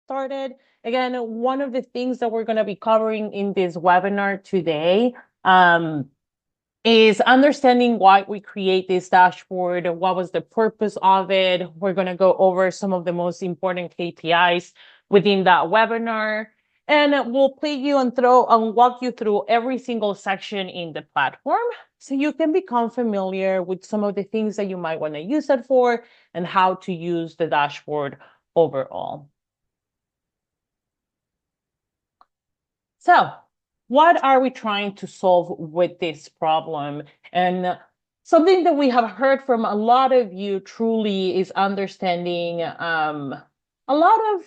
started. Again, one of the things that we're going to be covering in this webinar today is understanding why we create this dashboard, what was the purpose of it. We're going to go over some of the most important KPIs within that webinar, and we'll play you and walk you through every single section in the platform so you can become familiar with some of the things that you might want to use it for and how to use the dashboard overall. So, what are we trying to solve with this problem? And something that we have heard from a lot of you truly is understanding a lot of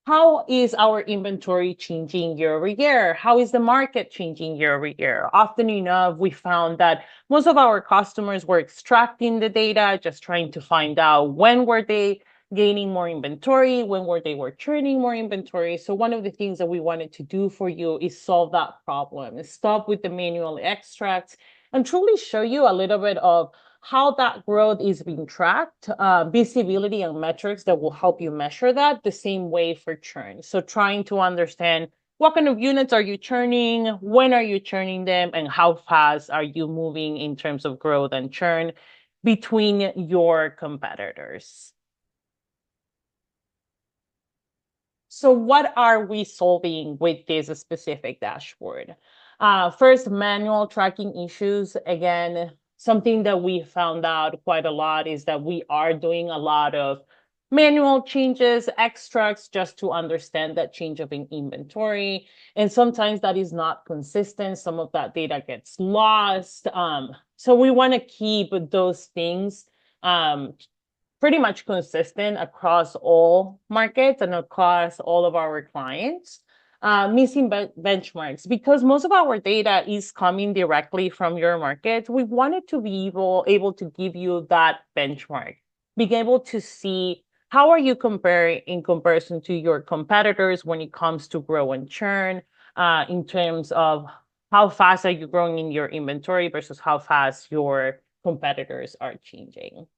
how is our inventory changing year over year? How is the market changing year over year? Often enough, we found that most of our customers were extracting the data, just trying to find out when were they gaining more inventory, when they were churning more inventory. So one of the things that we wanted to do for you is solve that problem, stop with the manual extracts, and truly show you a little bit of how that growth is being tracked, visibility and metrics that will help you measure that the same way for churn. So trying to understand what kind of units are you churning, when are you churning them, and how fast are you moving in terms of growth and churn between your competitors. So what are we solving with this specific dashboard? First, manual tracking issues. Again, something that we found out quite a lot is that we are doing a lot of manual changes, extracts, just to understand that change of inventory. And sometimes that is not consistent. Some of that data gets lost. So we want to keep those things pretty much consistent across all markets and across all of our clients. Missing benchmarks, because most of our data is coming directly from your market. We wanted to be able to give you that benchmark, being able to see how are you comparing in comparison to your competitors when it comes to grow and churn, in terms of how fast are you growing in your inventory versus how fast your competitors are changing.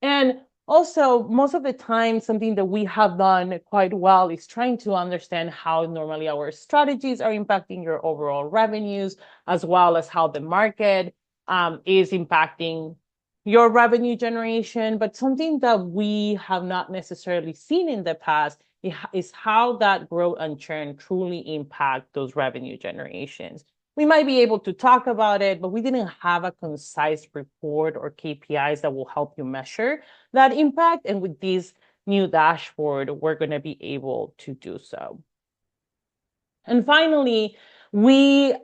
And also, most of the time, something that we have done quite well is trying to understand how normally our strategies are impacting your overall revenues, as well as how the market is impacting your revenue generation. But something that we have not necessarily seen in the past is how that growth and churn truly impact those revenue generations. We might be able to talk about it, but we didn't have a concise report or KPIs that will help you measure that impact. And with this new dashboard, we're going to be able to do so. And finally, we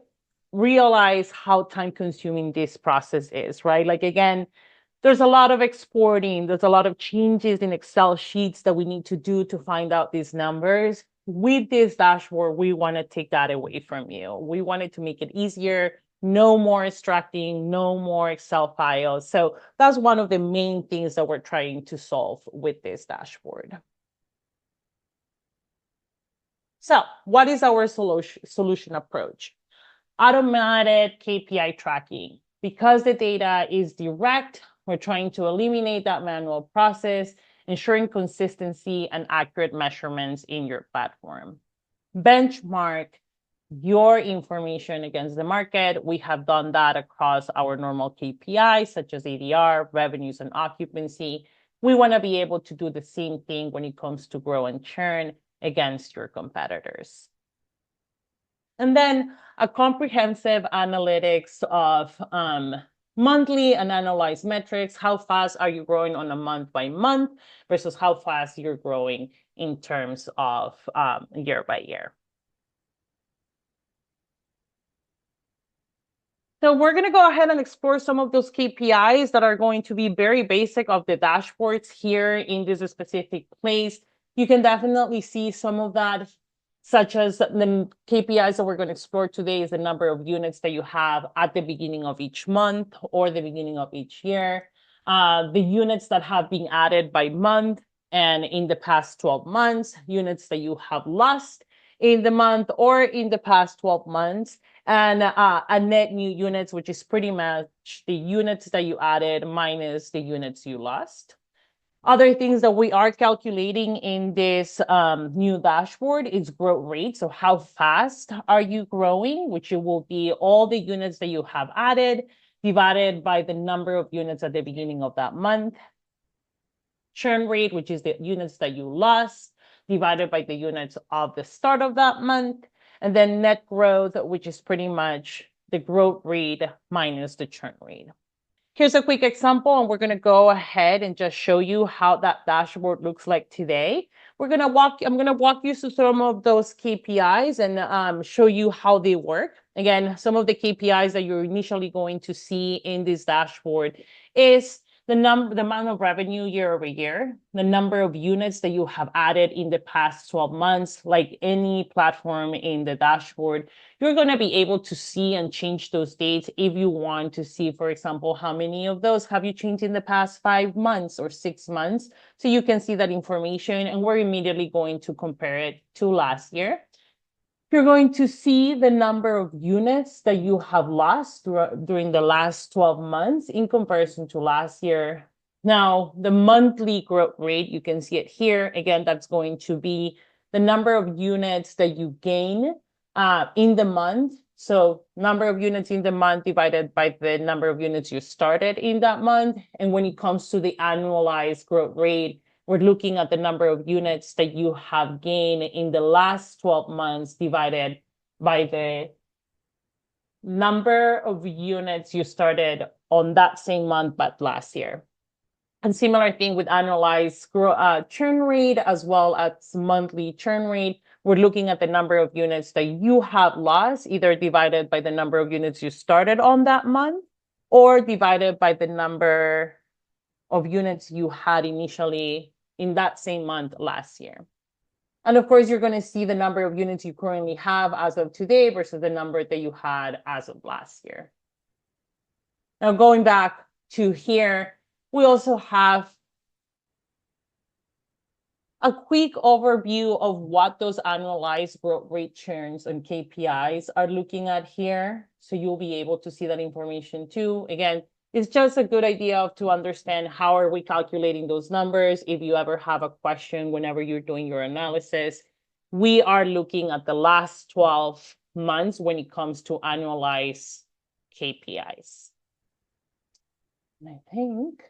realize how time consuming this process is, right? Like, again, there's a lot of exporting, there's a lot of changes in Excel sheets that we need to do to find out these numbers. With this dashboard, we want to take that away from you. We wanted to make it easier, no more extracting, no more Excel files. So that's one of the main things that we're trying to solve with this dashboard. So what is our solution approach? Automated KPI tracking. Because the data is direct, we're trying to eliminate that manual process, ensuring consistency and accurate measurements in your platform. Benchmark your information against the market. We have done that across our normal KPIs, such as ADR, revenues, and occupancy. We want to be able to do the same thing when it comes to grow and churn against your competitors. And then a comprehensive analytics of monthly and analyzed metrics. How fast are you growing on a month by month versus how fast you're growing in terms of year by year. So we're going to go ahead and explore some of those KPIs that are going to be very basic of the dashboards here in this specific place. You can definitely see some of that, such as the KPIs that we're going to explore today is the number of units that you have at the beginning of each month or the beginning of each year, the units that have been added by month and in the past 12 months, units that you have lost in the month or in the past 12 months, and a net new units, which is pretty much the units that you added minus the units you lost. Other things that we are calculating in this new dashboard is growth rate. So how fast are you growing, which it will be all the units that you have added divided by the number of units at the beginning of that month. Churn rate, which is the units that you lost, divided by the units of the start of that month. And then net growth, which is pretty much the growth rate minus the churn rate. Here's a quick example, and we're going to go ahead and just show you how that dashboard looks like today. I'm going to walk you through some of those KPIs and show you how they work. Again, some of the KPIs that you're initially going to see in this dashboard is the amount of revenue year over year, the number of units that you have added in the past 12 months, like any platform in the dashboard. You're going to be able to see and change those dates if you want to see, for example, how many of those have you changed in the past 5 months or 6 months. So you can see that information, and we're immediately going to compare it to last year. You're going to see the number of units that you have lost during the last 12 months in comparison to last year. Now, the monthly growth rate, you can see it here. Again, that's going to be the number of units that you gain in the month. So number of units in the month divided by the number of units you started in that month. And when it comes to the annualized growth rate, we're looking at the number of units that you have gained in the last 12 months divided by the number of units you started on that same month but last year. And similar thing with annualized churn rate as well as monthly churn rate. We're looking at the number of units that you have lost, either divided by the number of units you started on that month or divided by the number of units you had initially in that same month last year. And of course, you're going to see the number of units you currently have as of today versus the number that you had as of last year. Now, going back to here, we also have a quick overview of what those annualized growth rate churns and KPIs are looking at here. So you'll be able to see that information too. Again, it's just a good idea to understand how are we calculating those numbers. If you ever have a question whenever you're doing your analysis, we are looking at the last 12 months when it comes to annualized KPIs. And I think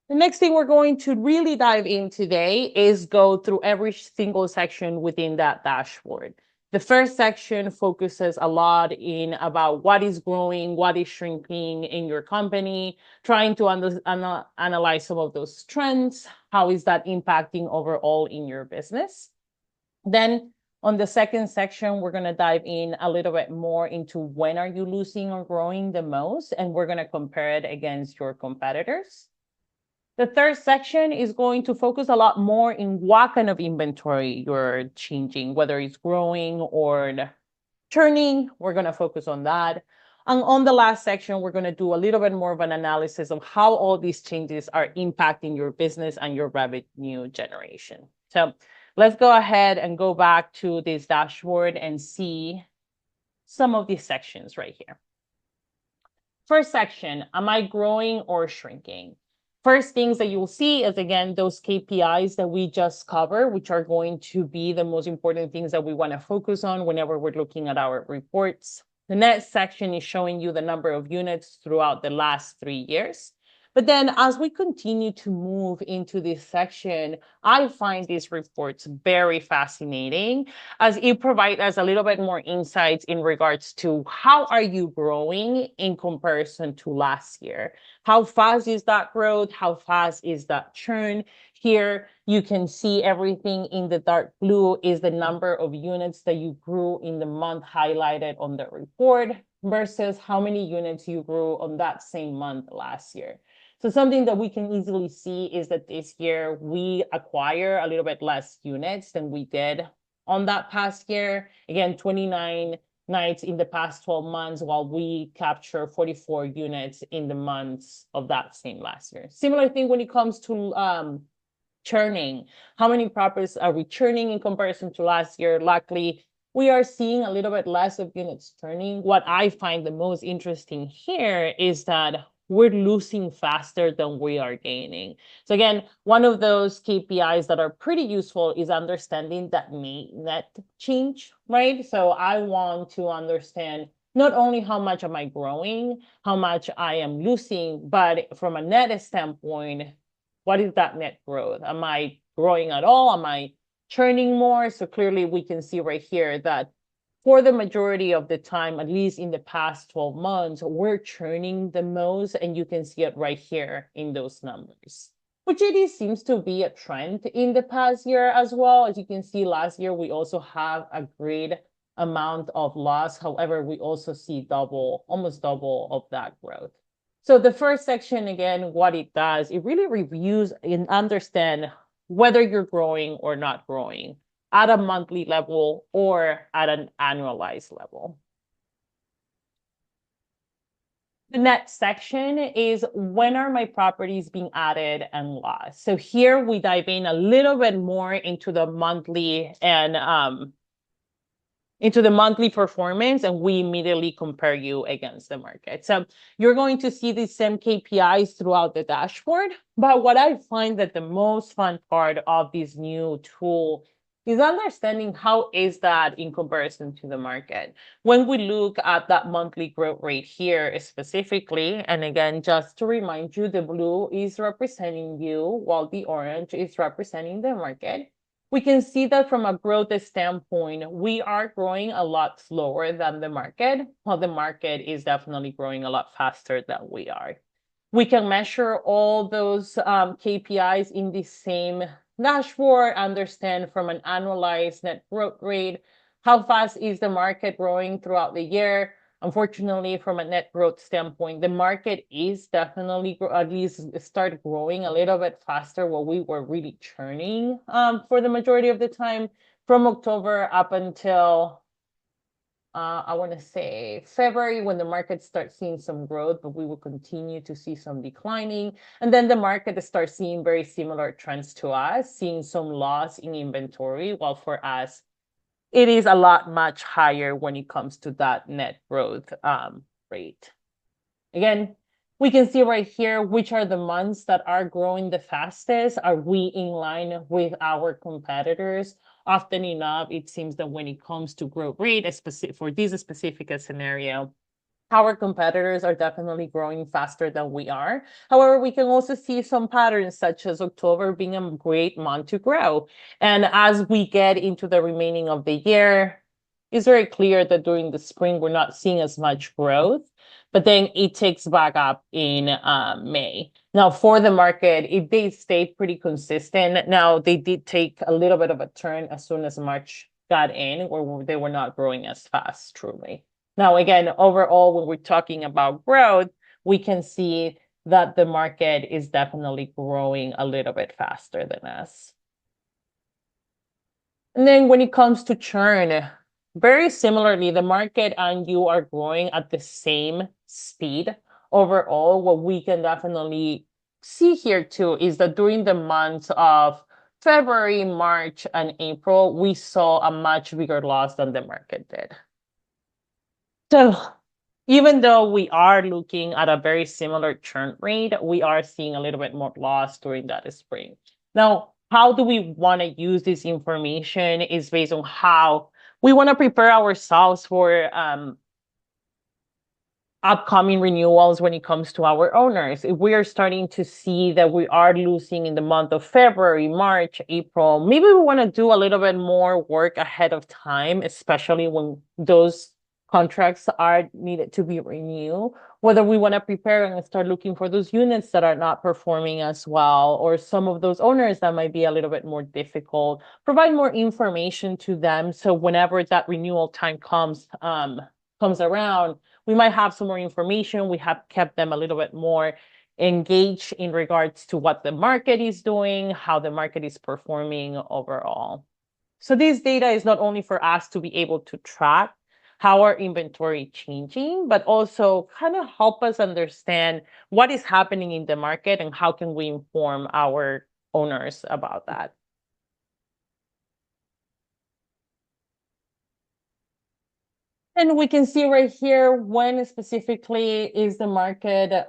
the next thing we're going to really dive in today is go through every single section within that dashboard. The first section focuses a lot in about what is growing, what is shrinking in your company, trying to analyze some of those trends. How is that impacting overall in your business? Then on the second section, we're going to dive in a little bit more into when are you losing or growing the most, and we're going to compare it against your competitors. The third section is going to focus a lot more in what kind of inventory you're changing, whether it's growing or churning. We're going to focus on that. And on the last section, we're going to do a little bit more of an analysis of how all these changes are impacting your business and your revenue generation. So let's go ahead and go back to this dashboard and see some of these sections right here. First section, am I growing or shrinking? First things that you'll see is, again, those KPIs that we just covered, which are going to be the most important things that we want to focus on whenever we're looking at our reports. The next section is showing you the number of units throughout the last 3 years. But then as we continue to move into this section, I find these reports very fascinating as it provides us a little bit more insights in regards to how are you growing in comparison to last year? How fast is that growth? How fast is that churn? Here, you can see everything in the dark blue is the number of units that you grew in the month highlighted on the report versus how many units you grew on that same month last year. So something that we can easily see is that this year we acquire a little bit less units than we did on that past year. Again, 29 nights in the past 12 months, while we capture 44 units in the months of that same last year. Similar thing when it comes to churning. How many properties are we churning in comparison to last year? Luckily, we are seeing a little bit less of units churning. What I find the most interesting here is that we're losing faster than we are gaining. So again, one of those KPIs that are pretty useful is understanding that net change, right? So I want to understand not only how much am I growing, how much I am losing, but from a net standpoint, what is that net growth? Am I growing at all? Am I churning more? So clearly we can see right here that for the majority of the time, at least in the past 12 months, we're churning the most, and you can see it right here in those numbers. Which it seems to be a trend in the past year as well. As you can see, last year we also have a great amount of loss. However, we also see almost double of that growth. So the first section, again, what it does, it really reviews and understand whether you're growing or not growing at a monthly level or at an annualized level. The next section is when are my properties being added and lost? So here we dive in a little bit more into the monthly and into the monthly performance, and we immediately compare you against the market. So you're going to see the same KPIs throughout the dashboard. But what I find that the most fun part of this new tool is understanding how is that in comparison to the market. When we look at that monthly growth rate here specifically, and again, just to remind you, the blue is representing you while the orange is representing the market. We can see that from a growth standpoint, we are growing a lot slower than the market, while the market is definitely growing a lot faster than we are. We can measure all those KPIs in the same dashboard, understand from an annualized net growth rate, how fast is the market growing throughout the year. Unfortunately, from a net growth standpoint, the market is definitely at least start growing a little bit faster while we were really churning for the majority of the time from October up until I want to say February, when the market starts seeing some growth, but we will continue to see some declining. And then the market starts seeing very similar trends to us, seeing some loss in inventory, while for us, it is a lot much higher when it comes to that net growth rate. Again, we can see right here which are the months that are growing the fastest. Are we in line with our competitors? Often enough, it seems that when it comes to growth rate, for this specific scenario, our competitors are definitely growing faster than we are. However, we can also see some patterns such as October being a great month to grow. And as we get into the remaining of the year, it's very clear that during the spring, we're not seeing as much growth, but then it takes back up in May. Now, for the market, it did stay pretty consistent. Now, they did take a little bit of a turn as soon as March got in, where they were not growing as fast, truly. Now, again, overall, when we're talking about growth, we can see that the market is definitely growing a little bit faster than us. And then when it comes to churn, very similarly, the market and you are growing at the same speed. Overall, what we can definitely see here too is that during the months of February, March, and April, we saw a much bigger loss than the market did. So even though we are looking at a very similar churn rate, we are seeing a little bit more loss during that spring. Now, how do we want to use this information is based on how we want to prepare ourselves for upcoming renewals when it comes to our owners. If we are starting to see that we are losing in the month of February, March, April, maybe we want to do a little bit more work ahead of time, especially when those contracts are needed to be renewed, whether we want to prepare and start looking for those units that are not performing as well, or some of those owners that might be a little bit more difficult, provide more information to them. So whenever that renewal time comes around, we might have some more information. We have kept them a little bit more engaged in regards to what the market is doing, how the market is performing overall. So this data is not only for us to be able to track how our inventory changing, but also kind of help us understand what is happening in the market and how can we inform our owners about that. And we can see right here when specifically is the market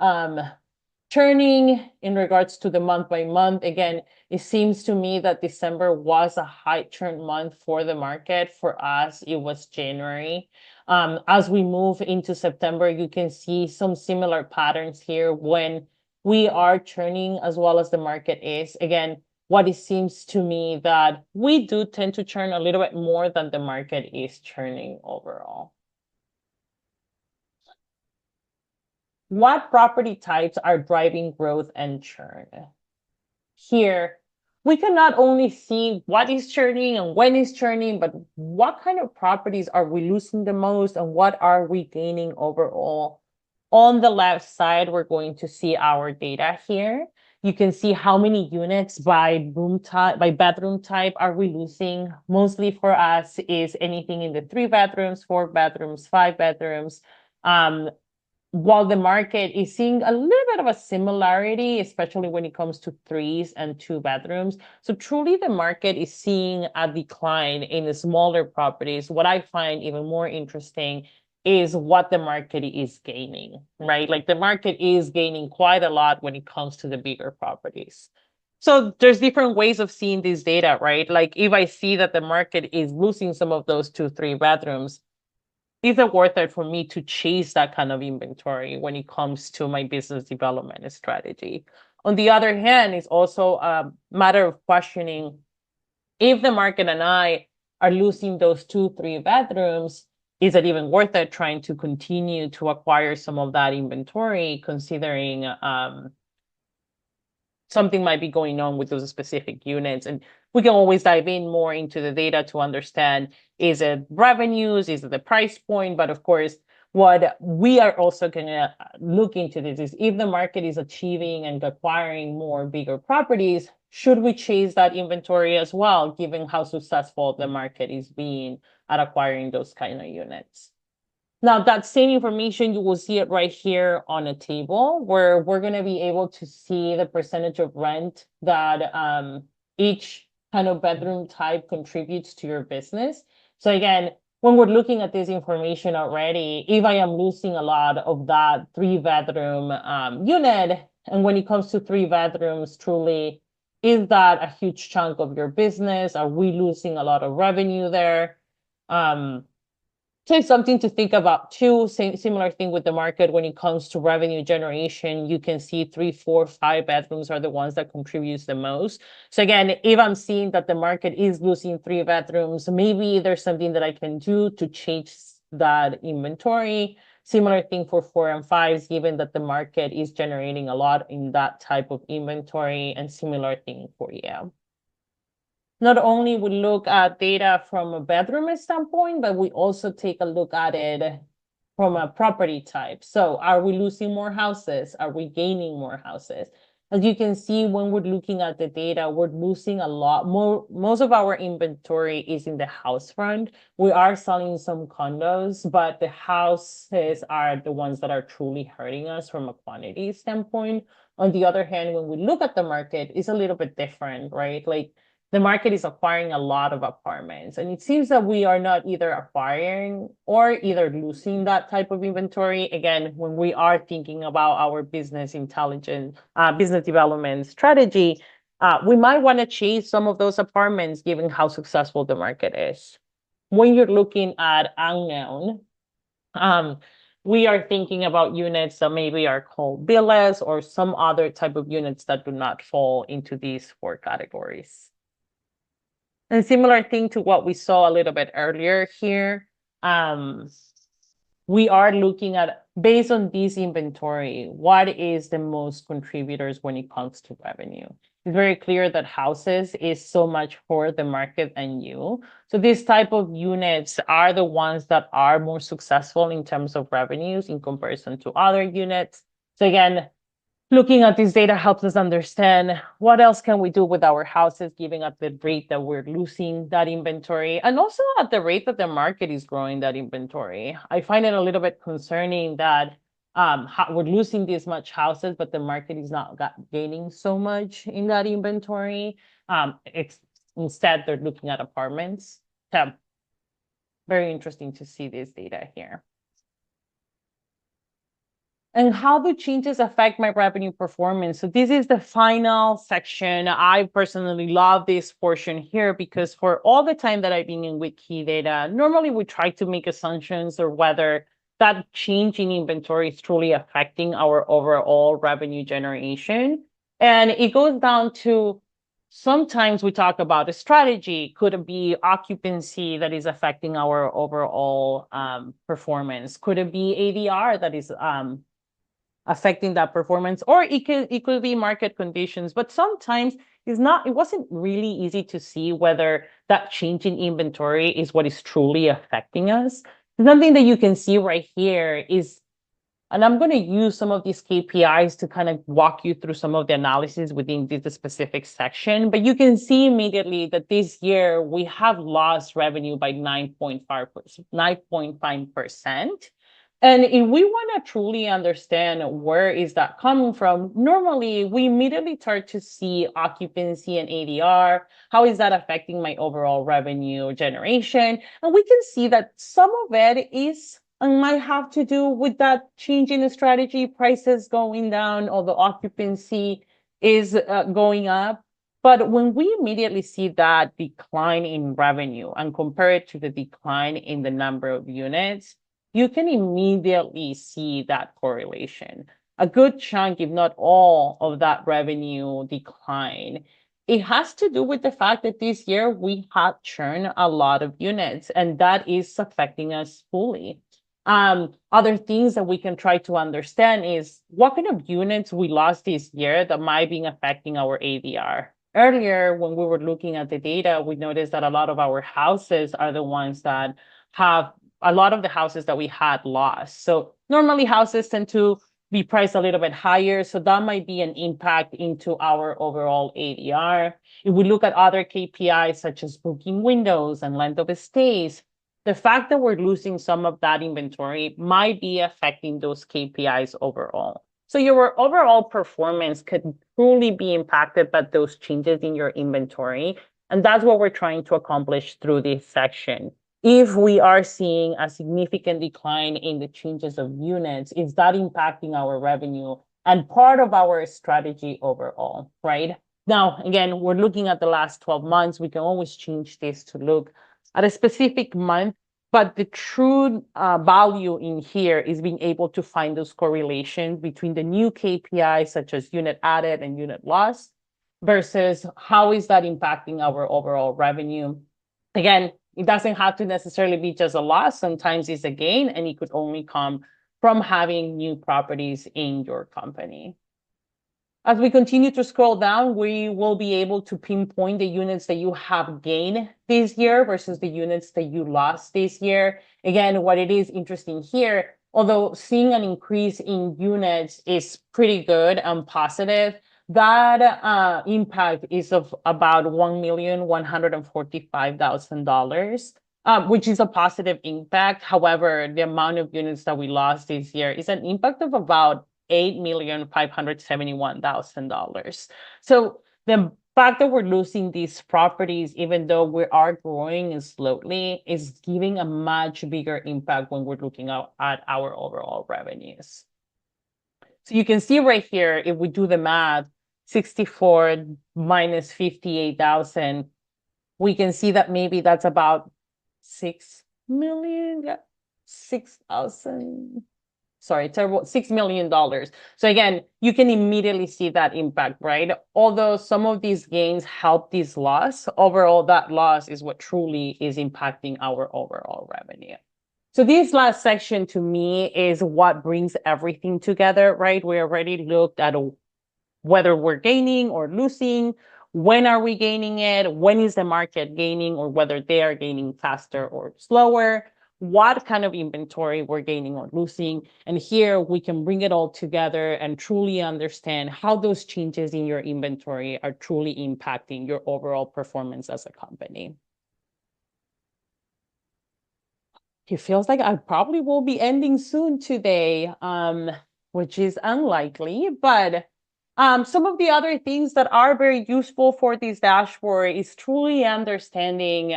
turning in regards to the month by month. Again, it seems to me that December was a high churn month for the market. For us, it was January. As we move into September, you can see some similar patterns here when we are churning as well as the market is. Again, what it seems to me that we do tend to churn a little bit more than the market is churning overall. What property types are driving growth and churn? Here, we can not only see what is churning and when is churning, but what kind of properties are we losing the most and what are we gaining overall. On the left side, we're going to see our data here. You can see how many units by room type, by bedroom type are we losing. Mostly for us is anything in the 3 bedrooms, 4 bedrooms, 5 bedrooms. While the market is seeing a little bit of a similarity, especially when it comes to 3s and 2 bedrooms. So truly the market is seeing a decline in the smaller properties. What I find even more interesting is what the market is gaining, right? Like the market is gaining quite a lot when it comes to the bigger properties. So there's different ways of seeing this data, right? Like if I see that the market is losing some of those 2, 3 bedrooms, is it worth it for me to chase that kind of inventory when it comes to my business development strategy? On the other hand, it's also a matter of questioning if the market and I are losing those 2, 3 bedrooms, is it even worth it trying to continue to acquire some of that inventory, considering something might be going on with those specific units? And we can always dive in more into the data to understand, is it revenues, is it the price point? But of course, what we are also going to look into this is if the market is achieving and acquiring more bigger properties, should we chase that inventory as well, given how successful the market is being at acquiring those kind of units? Now, that same information, you will see it right here on a table where we're going to be able to see the percentage of rent that each kind of bedroom type contributes to your business. So again, when we're looking at this information already, if I am losing a lot of that 3 bedroom unit, and when it comes to 3 bedrooms, truly, is that a huge chunk of your business? Are we losing a lot of revenue there? So it's something to think about too. Similar thing with the market when it comes to revenue generation. You can see 3, 4, 5 bedrooms are the ones that contributes the most. So again, if I'm seeing that the market is losing 3 bedrooms, maybe there's something that I can do to change that inventory. Similar thing for 4 and 5s, given that the market is generating a lot in that type of inventory, and similar thing for you. Not only we look at data from a bedroom standpoint, but we also take a look at it from a property type. So are we losing more houses? Are we gaining more houses? As you can see, when we're looking at the data, we're losing a lot more. Most of our inventory is in the house front. We are selling some condos, but the houses are the ones that are truly hurting us from a quantity standpoint. On the other hand, when we look at the market, it's a little bit different, right? Like the market is acquiring a lot of apartments, and it seems that we are not either acquiring or either losing that type of inventory. Again, when we are thinking about our business intelligence, business development strategy, we might want to chase some of those apartments given how successful the market is. When you're looking at unknown, we are thinking about units that maybe are called villas or some other type of units that do not fall into these 4 categories. And similar thing to what we saw a little bit earlier here, we are looking at, based on this inventory, what is the most contributors when it comes to revenue. It's very clear that houses is so much for the market and you. So these type of units are the ones that are more successful in terms of revenues in comparison to other units. So again, looking at this data helps us understand what else can we do with our houses, given at the rate that we're losing that inventory, and also at the rate that the market is growing that inventory. I find it a little bit concerning that we're losing this much houses, but the market is not gaining so much in that inventory. Instead, they're looking at apartments. So very interesting to see this data here. And how do changes affect my revenue performance? So this is the final section. I personally love this portion here because for all the time that I've been in with key data, normally we try to make assumptions or whether that change in inventory is truly affecting our overall revenue generation. And it goes down to sometimes we talk about a strategy. Could it be occupancy that is affecting our overall performance? Could it be ADR that is affecting that performance, or it could be market conditions. But sometimes it wasn't really easy to see whether that change in inventory is what is truly affecting us. Something that you can see right here is, and I'm going to use some of these KPIs to kind of walk you through some of the analysis within this specific section. But you can see immediately that this year we have lost revenue by 9.5%. And if we want to truly understand where is that coming from, normally we immediately start to see occupancy and ADR. How is that affecting my overall revenue generation? And we can see that some of it is and might have to do with that change in the strategy, prices going down, or the occupancy is going up. But when we immediately see that decline in revenue and compare it to the decline in the number of units, you can immediately see that correlation. A good chunk, if not all, of that revenue decline, it has to do with the fact that this year we had churned a lot of units, and that is affecting us fully. Other things that we can try to understand is what kind of units we lost this year that might be affecting our ADR. Earlier, when we were looking at the data, we noticed that a lot of our houses are the ones that have a lot of the houses that we had lost. So normally houses tend to be priced a little bit higher. So that might be an impact into our overall ADR. If we look at other KPIs such as booking windows and length of stays, the fact that we're losing some of that inventory might be affecting those KPIs overall. So your overall performance could truly be impacted by those changes in your inventory. And that's what we're trying to accomplish through this section. If we are seeing a significant decline in the changes of units, is that impacting our revenue and part of our strategy overall, right? Now, again, we're looking at the last 12 months. We can always change this to look at a specific month, but the true value in here is being able to find those correlations between the new KPIs, such as unit added and unit lost, versus how is that impacting our overall revenue. Again, it doesn't have to necessarily be just a loss. Sometimes it's a gain, and it could only come from having new properties in your company. As we continue to scroll down, we will be able to pinpoint the units that you have gained this year versus the units that you lost this year. Again, what it is interesting here, although seeing an increase in units is pretty good and positive, that impact is of about $1,145,000, which is a positive impact. However, the amount of units that we lost this year is an impact of about $8,571,000. So the fact that we're losing these properties, even though we are growing slowly, is giving a much bigger impact when we're looking at our overall revenues. So you can see right here, if we do the math, 64 minus 58,000, we can see that maybe that's about 6 million, yeah, 6,000. Sorry, terrible, $6 million. So again, you can immediately see that impact, right? Although some of these gains help this loss, overall, that loss is what truly is impacting our overall revenue. So this last section to me is what brings everything together, right? We already looked at whether we're gaining or losing, when are we gaining it, when is the market gaining, or whether they are gaining faster or slower, what kind of inventory we're gaining or losing. And here we can bring it all together and truly understand how those changes in your inventory are truly impacting your overall performance as a company. It feels like I probably will be ending soon today, which is unlikely, but some of the other things that are very useful for this dashboard is truly understanding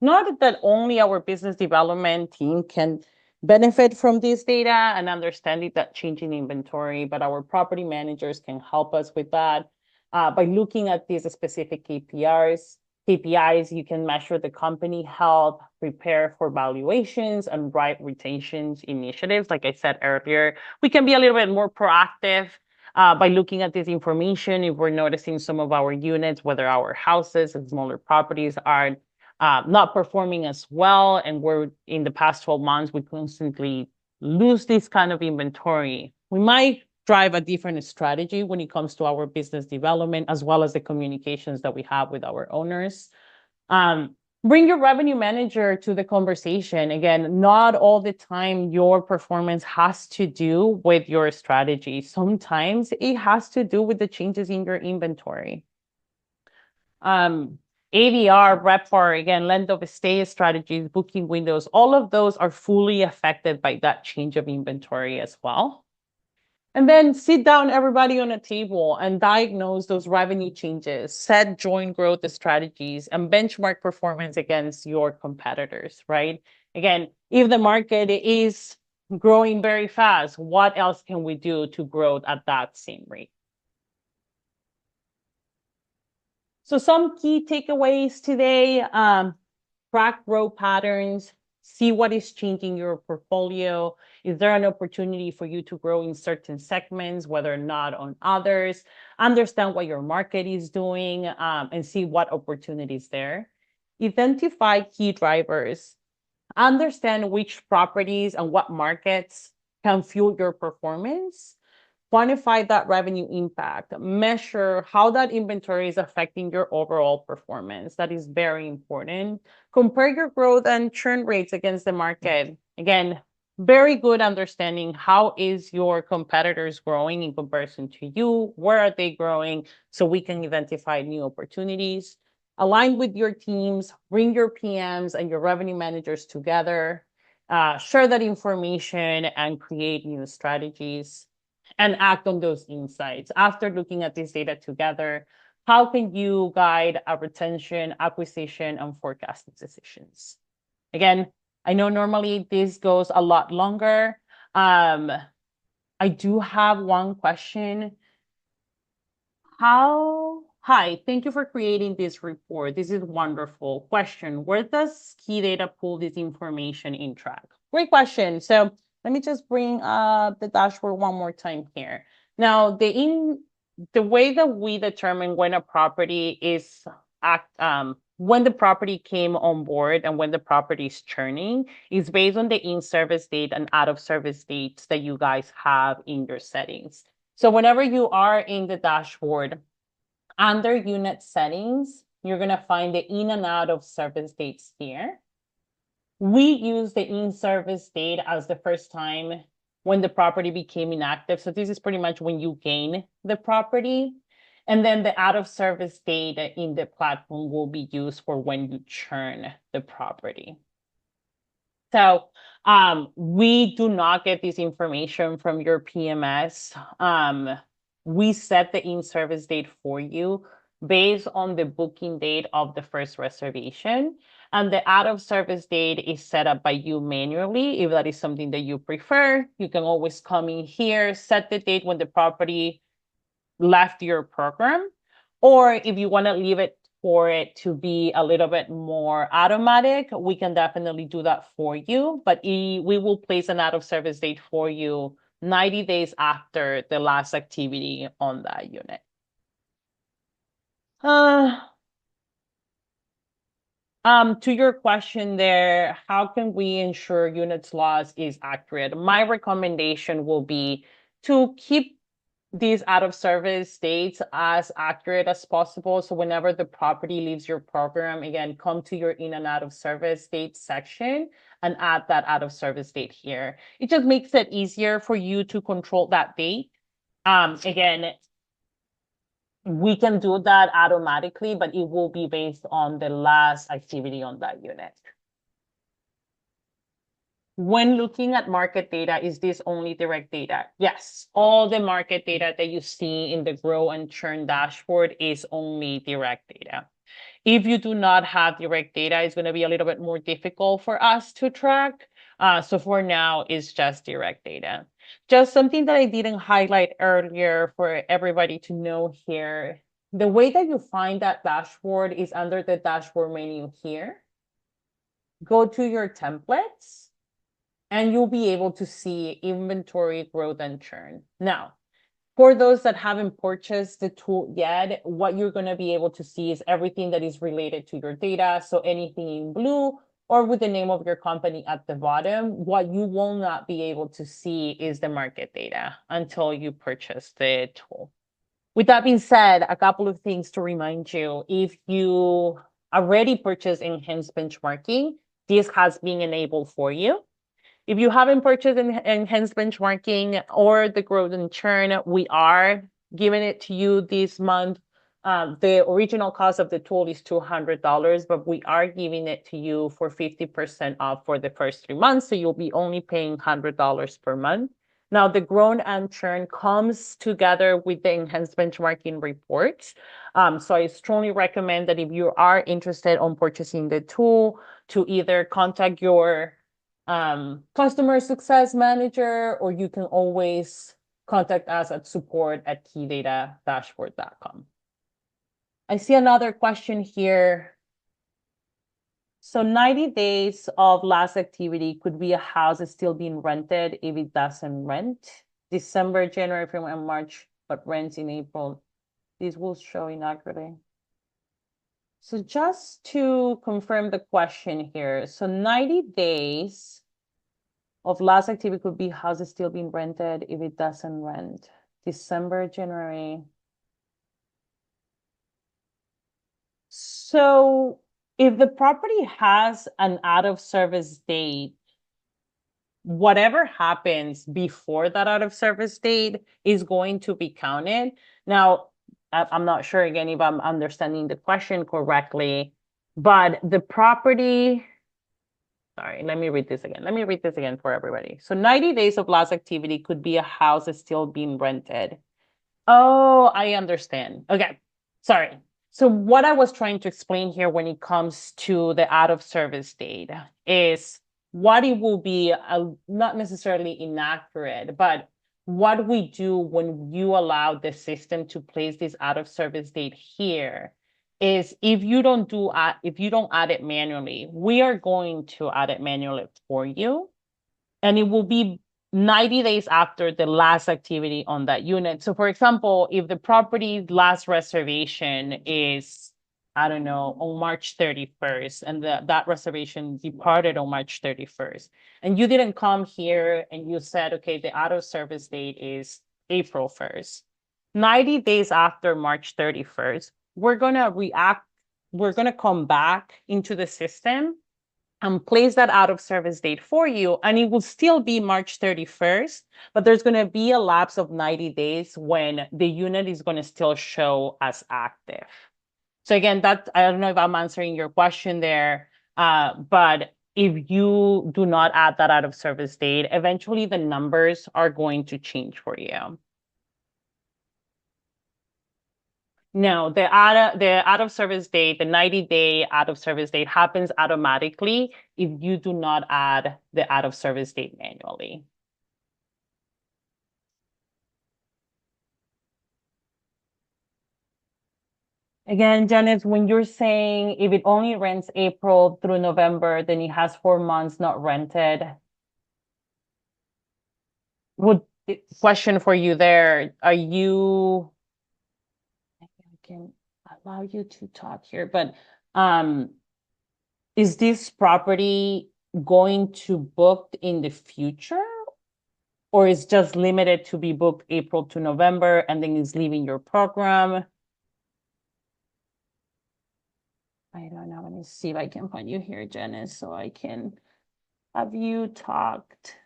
Not that only our business development team can benefit from this data and understanding that changing inventory, but our property managers can help us with that by looking at these specific KPIs. KPIs, you can measure the company health, prepare for valuations, and drive retention initiatives. Like I said earlier, we can be a little bit more proactive by looking at this information. If we're noticing some of our units, whether our houses and smaller properties are not performing as well, and we're in the past 12 months, we constantly lose this kind of inventory, we might drive a different strategy when it comes to our business development, as well as the communications that we have with our owners. Bring your revenue manager to the conversation. Again, not all the time your performance has to do with your strategy. Sometimes it has to do with the changes in your inventory. ADR, RevPAR, again, length of stay strategies, booking windows, all of those are fully affected by that change of inventory as well. And then sit down everybody on a table and diagnose those revenue changes, set joint growth strategies, and benchmark performance against your competitors, right? Again, if the market is growing very fast, what else can we do to grow at that same rate? So some key takeaways today, track growth patterns, see what is changing your portfolio. Is there an opportunity for you to grow in certain segments, whether or not on others? Understand what your market is doing and see what opportunities there. Identify key drivers. Understand which properties and what markets can fuel your performance. Quantify that revenue impact, measure how that inventory is affecting your overall performance. That is very important. Compare your growth and churn rates against the market. Again, very good understanding how is your competitors growing in comparison to you, where are they growing, so we can identify new opportunities. Align with your teams, bring your PMs and your revenue managers together, share that information and create new strategies and act on those insights. After looking at this data together, how can you guide a retention, acquisition, and forecasting decisions? Again, I know normally this goes a lot longer. I do have one question. Hi, thank you for creating this report. This is wonderful. Question, where does key data pull this information in track? Great question. So let me just bring up the dashboard one more time here. Now, the way that we determine when a property is when the property came on board and when the property is churning is based on the in-service date and out-of-service dates that you guys have in your settings. So whenever you are in the dashboard, under unit settings, you're going to find the in and out of service dates here. We use the in-service date as the first time when the property became inactive. So this is pretty much when you gain the property. And then the out-of-service date in the platform will be used for when you churn the property. So we do not get this information from your PMS. We set the in-service date for you based on the booking date of the first reservation. And the out-of-service date is set up by you manually. If that is something that you prefer, you can always come in here, set the date when the property left your program. Or if you want to leave it for it to be a little bit more automatic, we can definitely do that for you. But we will place an out-of-service date for you 90 days after the last activity on that unit. To your question there, how can we ensure units loss is accurate? My recommendation will be to keep these out-of-service dates as accurate as possible. So whenever the property leaves your program, again, come to your in and out-of-service date section and add that out-of-service date here. It just makes it easier for you to control that date. Again, we can do that automatically, but it will be based on the last activity on that unit. When looking at market data, is this only direct data? Yes, all the market data that you see in the Grow and Churn dashboard is only direct data. If you do not have direct data, it's going to be a little bit more difficult for us to track. So for now, it's just direct data. Just something that I didn't highlight earlier for everybody to know here. The way that you find that dashboard is under the dashboard menu here. Go to your templates and you'll be able to see inventory, growth, and churn. Now, for those that haven't purchased the tool yet, what you're going to be able to see is everything that is related to your data. So anything in blue or with the name of your company at the bottom. What you will not be able to see is the market data until you purchase the tool. With that being said, a couple of things to remind you. If you already purchased enhanced benchmarking, this has been enabled for you. If you haven't purchased enhanced benchmarking or the growth and churn, we are giving it to you this month. The original cost of the tool is $200, but we are giving it to you for 50% off for the first 3 months. So you'll be only paying $100 per month. Now, the growth and churn comes together with the enhanced benchmarking reports. So I strongly recommend that if you are interested on purchasing the tool, to either contact your customer success manager, or you can always contact us at support@keydatadashboard.com. I see another question here. So 90 days of last activity could be a house that's still being rented if it doesn't rent. December, January, February, and March, but rents in April. This will show inaccurately. So just to confirm the question here, so 90 days of last activity could be houses still being rented if it doesn't rent. December, January. So if the property has an out of service date, whatever happens before that out of service date is going to be counted. Now, I'm not sure again if I'm understanding the question correctly, but the property, sorry, let me read this again. Let me read this again for everybody. So 90 days of last activity could be a house that's still being rented. Oh, I understand. Okay, sorry. So what I was trying to explain here when it comes to the out of service date is what it will be, not necessarily inaccurate, but what we do when you allow the system to place this out of service date here is if you don't add it manually, we are going to add it manually for you, and it will be 90 days after the last activity on that unit. So for example, if the property's last reservation is, I don't know, on March 31st, and that reservation departed on March 31st, and you didn't come here and you said, okay, the out of service date is April 1st. 90 days after March 31st, we're gonna come back into the system and place that out of service date for you, and it will still be March 31st, but there's going to be a lapse of 90 days when the unit is going to still show as active. So again, that, I don't know if I'm answering your question there, but if you do not add that out of service date, eventually the numbers are going to change for you. No, the out of service date, the 90-day out of service date happens automatically if you do not add the out of service date manually. Again, Janet, when you're saying if it only rents April through November, then it has 4 months not rented. Question for you there, are you, I can allow you to talk here, but is this property going to book in the future, or is just limited to be booked April to November and then is leaving your program? I don't know. Let me see if I can find you here, Janice, so I can have you talked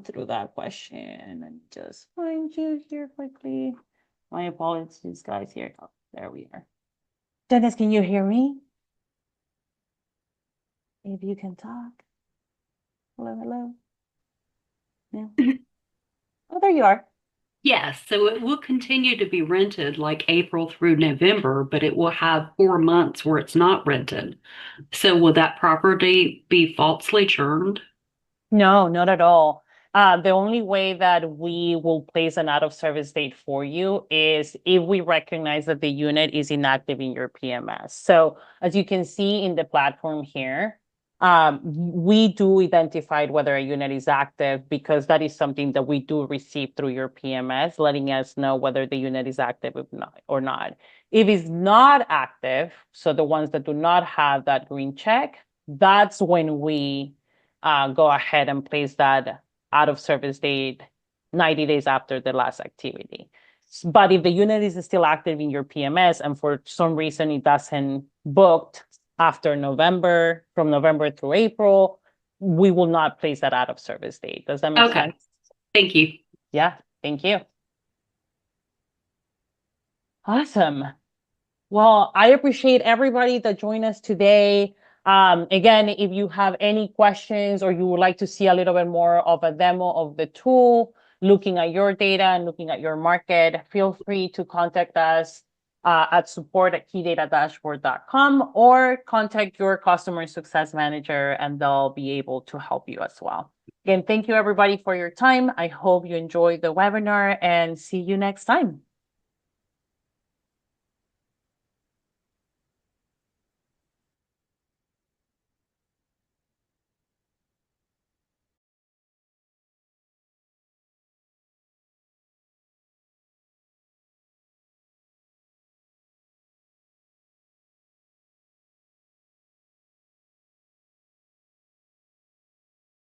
through that question. And just find you here quickly. My apologies, guys. Here, oh, there we are. Janice, can you hear me? If you can talk. Hello, hello. Yeah. Oh, there you are. Yes, so it will continue to be rented like April through November, but it will have 4 months where it's not rented. So will that property be falsely churned? No, not at all. The only way that we will place an out of service date for you is if we recognize that the unit is inactive in your PMS. So as you can see in the platform here, we do identify whether a unit is active because that is something that we do receive through your PMS, letting us know whether the unit is active or not. If it's not active, so the ones that do not have that green check, that's when we go ahead and place that out of service date 90 days after the last activity. But if the unit is still active in your PMS and for some reason it doesn't booked after November, from November through April, we will not place that out of service date. Does that make Okay, sense? thank you. Yeah, thank you. Awesome. Well, I appreciate everybody that joined us today. Again, if you have any questions or you would like to see a little bit more of a demo of the tool, looking at your data and looking at your market, feel free to contact us at support@keydatadashboard.com or contact your customer success manager and they'll be able to help you as well. Again, thank you everybody for your time. I hope you enjoyed the webinar and see you next time.